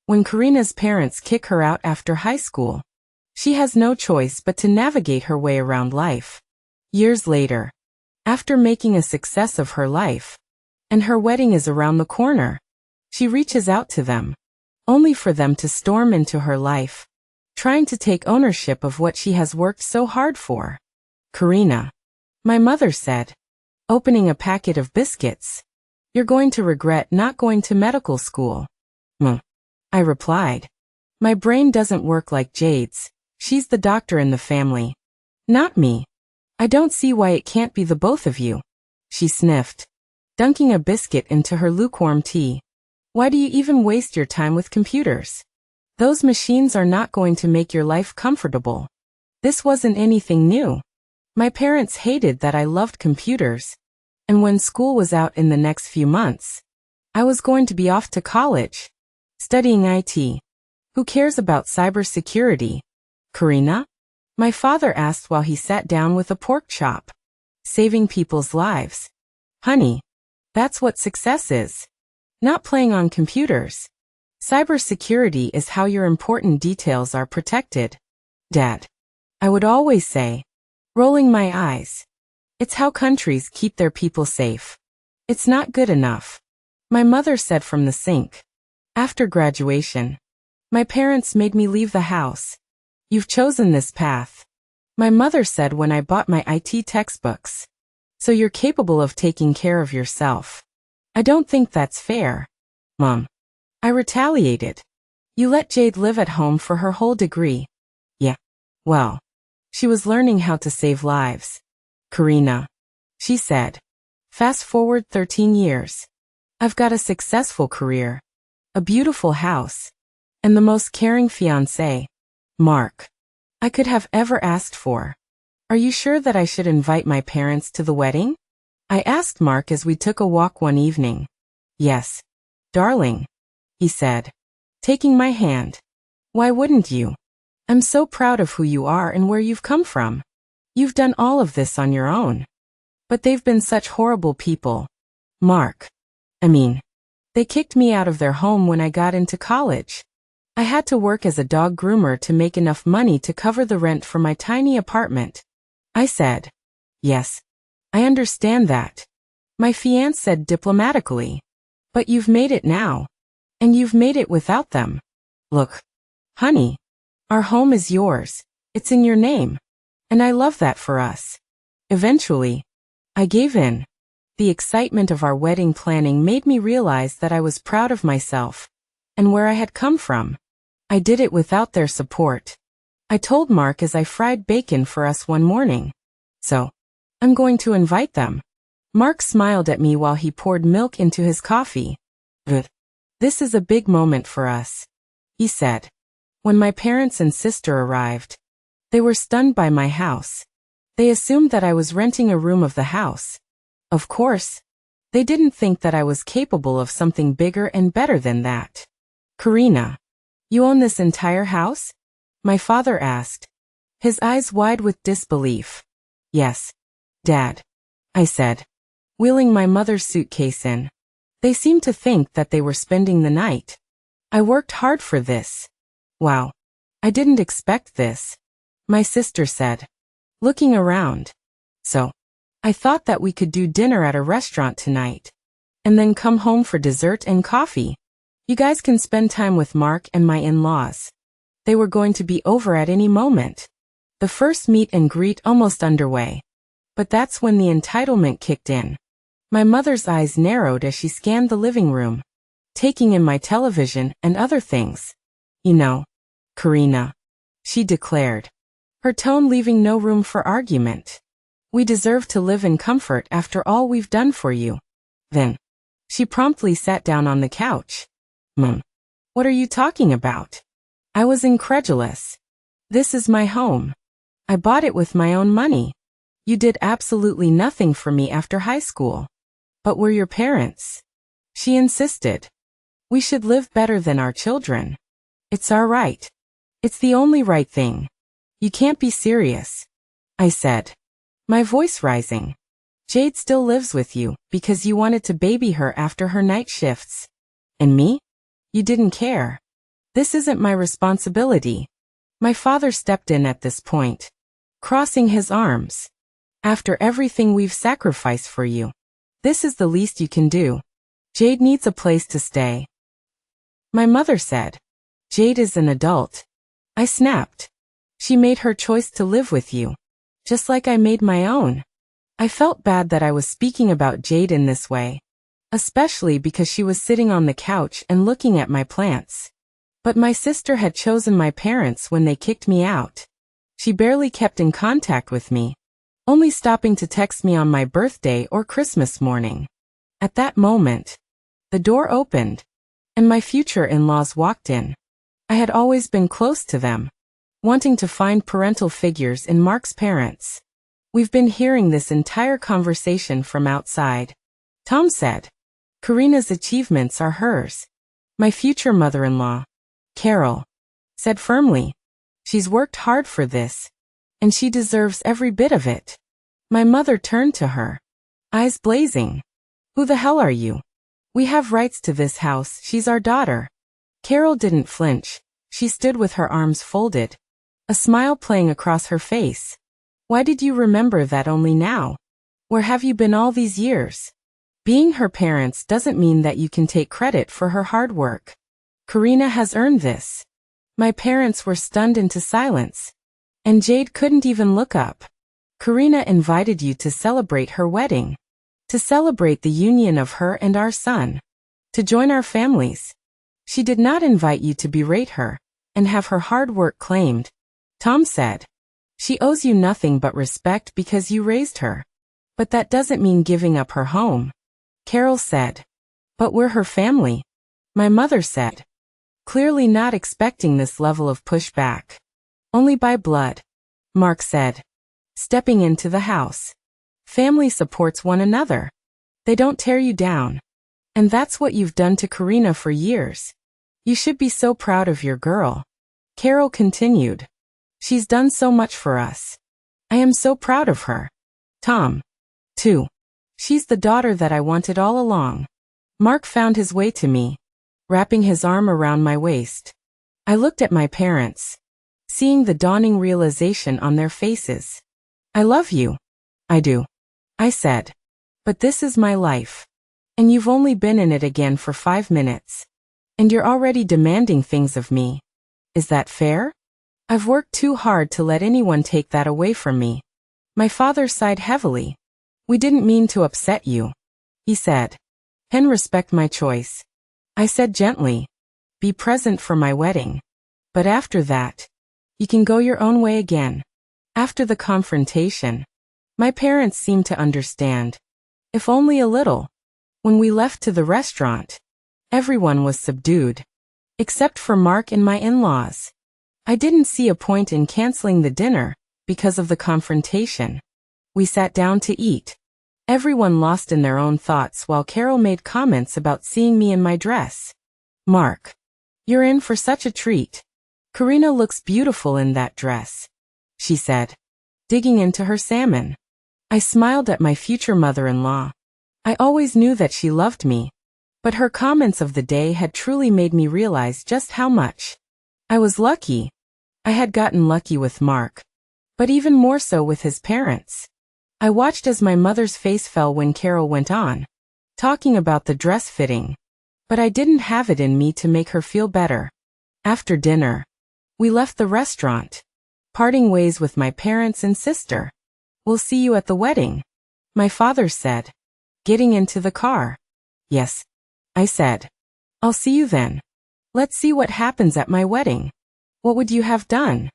when Karina's parents kick her out after high school. She has no choice but to navigate her way around life. Years later, after making a success of her life, and her wedding is around the corner, she reaches out to them, only for them to storm into her life, trying to take ownership of what she has worked so hard for. Karina, my mother said, opening a packet of biscuits, you're going to regret not going to medical school. I replied. My brain doesn't work like Jade's. She's the doctor in the family. Not me. I don't see why it can't be the both of you. She sniffed, dunking a biscuit into her lukewarm tea. Why do you even waste your time with computers? Those machines are not going to make your life comfortable. This wasn't anything new. My parents hated that I loved computers, and when school was out in the next few months, I was going to be off to college, studying IT. Who cares about cybersecurity? Karina? My father asked while he sat down with a pork chop. Saving people's lives. Honey, that's what success is. Not playing on computers. Cybersecurity is how your important details are protected. Dad. I would always say, rolling my eyes. It's how countries keep their people safe. It's not good enough. My mother said from the sink. After graduation, my parents made me leave the house. You've chosen this path. My mother said when I bought my IT textbooks. So you're capable of taking care of yourself. I don't think that's fair. Mom. I retaliated. You let Jade live at home for her whole degree. Yeah. Well, she was learning how to save lives. Karina. She said. Fast forward 13 years. I've got a successful career, a beautiful house, and the most caring fiancé, Mark, I could have ever asked for. Are you sure that I should invite my parents to the wedding? I asked Mark as we took a walk one evening. Yes, darling, he said, taking my hand. Why wouldn't you? I'm so proud of who you are and where you've come from. You've done all of this on your own. But they've been such horrible people. Mark. They kicked me out of their home when I got into college. I had to work as a dog groomer to make enough money to cover the rent for my tiny apartment. I said. Yes. I understand that. My fiancé said diplomatically. But you've made it now. And you've made it without them. Look. Honey. Our home is yours. It's in your name. And I love that for us. Eventually, I gave in. The excitement of our wedding planning made me realize that I was proud of myself and where I had come from. I did it without their support. I told Mark as I fried bacon for us one morning. So, I'm going to invite them. Mark smiled at me while he poured milk into his coffee. Good. This is a big moment for us, he said. When my parents and sister arrived, they were stunned by my house. They assumed that I was renting a room of the house. Of course, they didn't think that I was capable of something bigger and better than that. Karina, you own this entire house? My father asked, his eyes wide with disbelief. Yes, Dad, I said, wheeling my mother's suitcase in. They seemed to think that they were spending the night. I worked hard for this. Wow, I didn't expect this, my sister said, looking around. So, I thought that we could do dinner at a restaurant tonight, and then come home for dessert and coffee. You guys can spend time with Mark and my in-laws. They were going to be over at any moment. The first meet and greet almost underway. But that's when the entitlement kicked in. My mother's eyes narrowed as she scanned the living room, taking in my television and other things. You know, Karina, she declared, her tone leaving no room for argument. We deserve to live in comfort after all we've done for you. Then, she promptly sat down on the couch. Mom, what are you talking about? I was incredulous. This is my home. I bought it with my own money. You did absolutely nothing for me after high school. But we're your parents. She insisted. We should live better than our children. It's our right. It's the only right thing. You can't be serious, I said, my voice rising. Jade still lives with you because you wanted to baby her after her night shifts. And me? You didn't care. This isn't my responsibility. My father stepped in at this point, crossing his arms. After everything we've sacrificed for you, this is the least you can do. Jade needs a place to stay. My mother said. Jade is an adult. I snapped. She made her choice to live with you, just like I made my own. I felt bad that I was speaking about Jade in this way, especially because she was sitting on the couch and looking at my plants. But my sister had chosen my parents when they kicked me out. She barely kept in contact with me, only stopping to text me on my birthday or Christmas morning. At that moment, the door opened, and my future in-laws walked in. I had always been close to them, wanting to find parental figures in Mark's parents. We've been hearing this entire conversation from outside, Tom said. Karina's achievements are hers. My future mother-in-law, Carol, said firmly. She's worked hard for this, and she deserves every bit of it. My mother turned to her, eyes blazing. Who the hell are you? We have rights to this house, she's our daughter. Carol didn't flinch. She stood with her arms folded, a smile playing across her face. Why did you remember that only now? Where have you been all these years? Being her parents doesn't mean that you can take credit for her hard work. Karina has earned this. My parents were stunned into silence, and Jade couldn't even look up. Karina invited you to celebrate her wedding, to celebrate the union of her and our son, to join our families. She did not invite you to berate her and have her hard work claimed, Tom said. She owes you nothing but respect because you raised her. But that doesn't mean giving up her home, Carol said. But we're her family, my mother said, clearly not expecting this level of pushback. Only by blood, Mark said, stepping into the house. Family supports one another. They don't tear you down. And that's what you've done to Karina for years. You should be so proud of your girl. Carol continued. She's done so much for us. I am so proud of her. Tom, too. She's the daughter that I wanted all along. Mark found his way to me, wrapping his arm around my waist. I looked at my parents, seeing the dawning realization on their faces. I love you. I do, I said. But this is my life. And you've only been in it again for 5 minutes. And you're already demanding things of me. Is that fair? I've worked too hard to let anyone take that away from me. My father sighed heavily. We didn't mean to upset you, he said. Can respect my choice. I said gently. Be present for my wedding. But after that, you can go your own way again. After the confrontation, my parents seemed to understand. If only a little. When we left to the restaurant, everyone was subdued, except for Mark and my in-laws. I didn't see a point in canceling the dinner because of the confrontation. We sat down to eat, everyone lost in their own thoughts while Carol made comments about seeing me in my dress. Mark, you're in for such a treat. Karina looks beautiful in that dress, she said, digging into her salmon. I smiled at my future mother-in-law. I always knew that she loved me, but her comments of the day had truly made me realize just how much. I was lucky. I had gotten lucky with Mark, but even more so with his parents. I watched as my mother's face fell when Carol went on, talking about the dress fitting, but I didn't have it in me to make her feel better. After dinner, we left the restaurant, parting ways with my parents and sister. We'll see you at the wedding, my father said, getting into the car. Yes, I said. I'll see you then. Let's see what happens at my wedding. What would you have done?